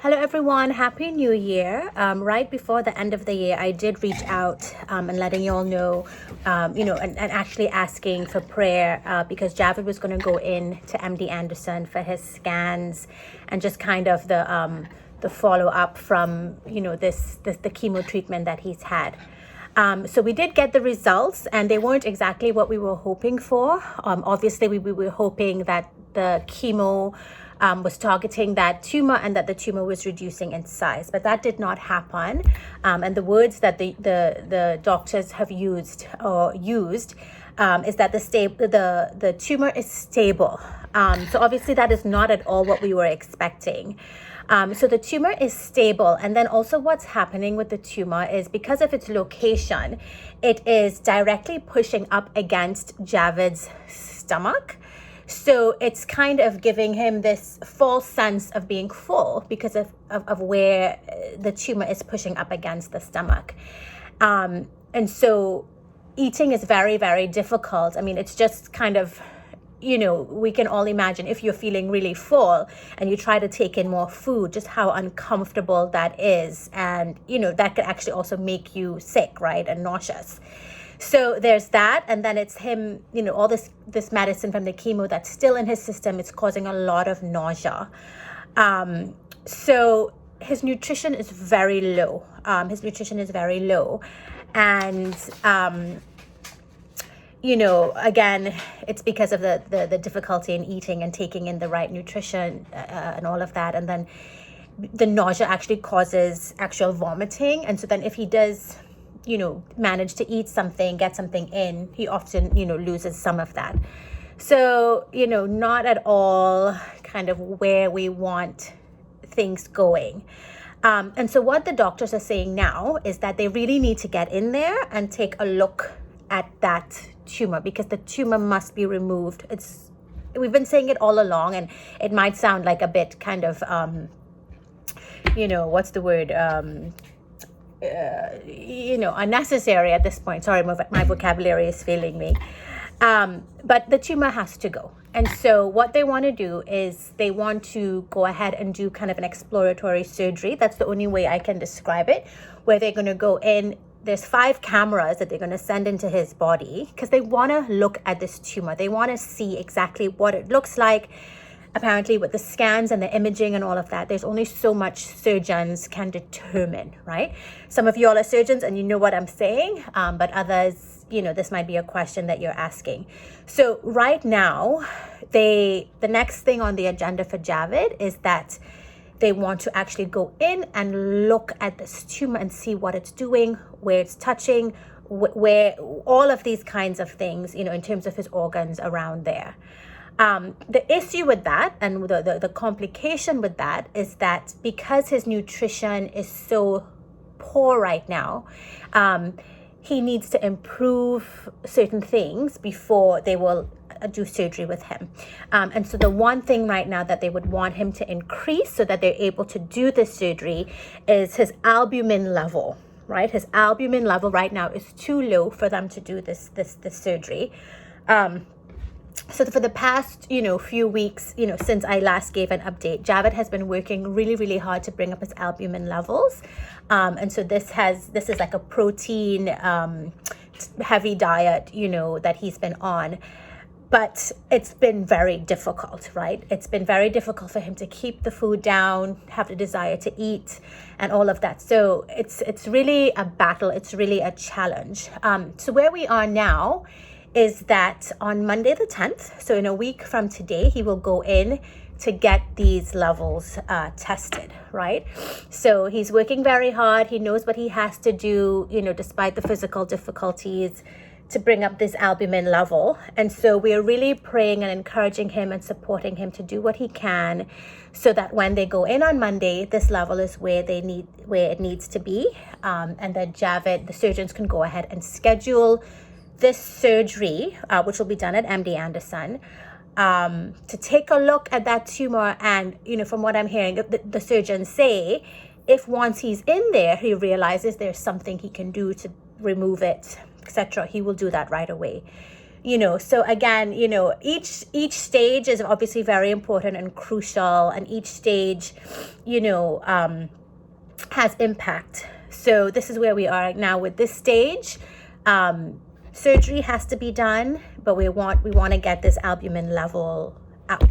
Hello, everyone. Happy New Year. Right before the end of the year, I did reach out and letting you all know, and actually asking for prayer because Javed was going to go in to MD Anderson for his scans and just kind of the follow up from, the chemo treatment that he's had. So we did get the results and they weren't exactly what we were hoping for. Obviously, we were hoping that the chemo was targeting that tumor and that the tumor was reducing in size, but that did not happen. And the words that the doctors have used is that the tumor is stable. So obviously that is not at all what we were expecting. So the tumor is stable. And then also what's happening with the tumor is because of its location, it is directly pushing up against Javed's stomach. So it's kind of giving him this false sense of being full because of where the tumor is pushing up against the stomach. And so eating is very, very difficult. I mean, it's just kind of, we can all imagine if you're feeling really full and you try to take in more food, just how uncomfortable that is. And, that could actually also make you sick, right? And nauseous. So there's that. And then it's him, all this medicine from the chemo that's still in his system. It's causing a lot of nausea. So his nutrition is very low. And, again, it's because of the difficulty in eating and taking in the right nutrition and all of that. And then the nausea actually causes actual vomiting. And so then if he does manage to eat something, get something in, he often, loses some of that. So, not at all kind of where we want things going. And so what the doctors are saying now is that they really need to get in there and take a look at that tumor because the tumor must be removed. We've been saying it all along, and it might sound like a bit kind of, what's the word? Unnecessary at this point. Sorry, my vocabulary is failing me. But the tumor has to go. And so what they want to do is they want to go ahead and do kind of an exploratory surgery. That's the only way I can describe it, where they're going to go in. There's 5 cameras that they're going to send into his body because they want to look at this tumor. They want to see exactly what it looks like. Apparently with the scans and the imaging and all of that, there's only so much surgeons can determine, right? Some of you all are surgeons and you know what I'm saying, but others, this might be a question that you're asking. So right now, the next thing on the agenda for Javed is that they want to actually go in and look at this tumor and see what it's doing, where it's touching, where all of these kinds of things, in terms of his organs around there. The issue with that and the complication with that is that because his nutrition is so poor right now, he needs to improve certain things before they will do surgery with him. And so the one thing right now that they would want him to increase so that they're able to do this surgery is his albumin level, right? His albumin level right now is too low for them to do this surgery. So for the past, few weeks, since I last gave an update, Javed has been working really, really hard to bring up his albumin levels. And so this is like a protein heavy diet, that he's been on. But it's been very difficult, right? It's been very difficult for him to keep the food down, have the desire to eat and all of that. So it's really a battle. It's really a challenge. So where we are now is that on Monday the 10th, so in a week from today, he will go in to get these levels tested, right? So he's working very hard. He knows what he has to do, despite the physical difficulties to bring up this albumin level. And so we are really praying and encouraging him and supporting him to do what he can so that when they go in on Monday, this level is where it needs to be. And that Javed, the surgeons can go ahead and schedule this surgery, which will be done at MD Anderson, to take a look at that tumor. And, from what I'm hearing, the surgeons say, if once he's in there, he realizes there's something he can do to remove it, etc., he will do that right away. So again, each stage is obviously very important and crucial, and each stage, has impact. So this is where we are now with this stage. Surgery has to be done, but we want to get this albumin level up.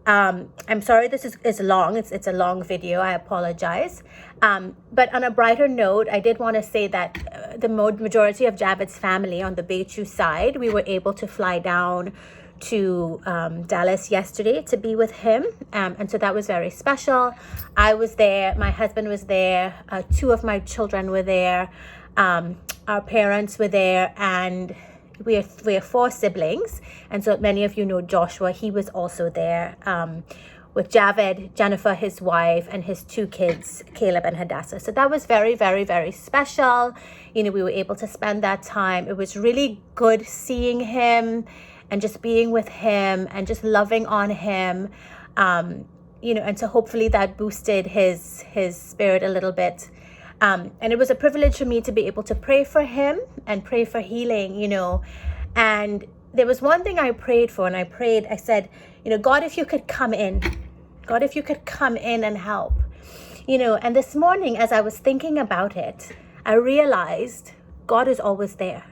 I'm sorry this is long. It's a long video. I apologize. But on a brighter note, I did want to say that the majority of Javed's family on the Beichu side, we were able to fly down to Dallas yesterday to be with him. And so that was very special. I was there. My husband was there. 2 of my children were there. Our parents were there, and we are 4 siblings, and so many of you know Joshua. He was also there with Javed, Jennifer, his wife, and his 2 kids, Caleb and Hadassah. So that was very, very, very special. We were able to spend that time. It was really good seeing him and just being with him and just loving on him. And so hopefully that boosted his spirit a little bit. And it was a privilege for me to be able to pray for him and pray for healing, And there was one thing I prayed for, and I said, God, if you could come in. God, if you could come in and help. And this morning, as I was thinking about it, I realized God is always there.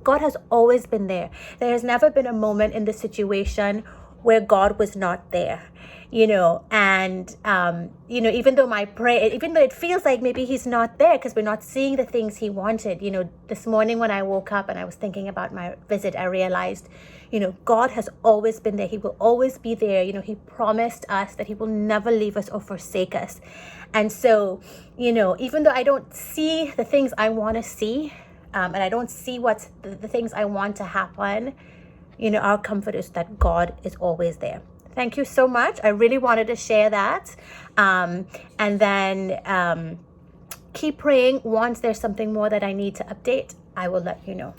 God has always been there. There has never been a moment in the situation where God was not there. And even though even though it feels like maybe he's not there because we're not seeing the things he wanted, this morning when I woke up and I was thinking about my visit, I realized, God has always been there. He will always be there. He promised us that he will never leave us or forsake us. And so, even though I don't see the things I want to see, and I don't see what's the things I want to happen, our comfort is that God is always there. Thank you so much. I really wanted to share that. And then keep praying. Once there's something more that I need to update, I will let you know.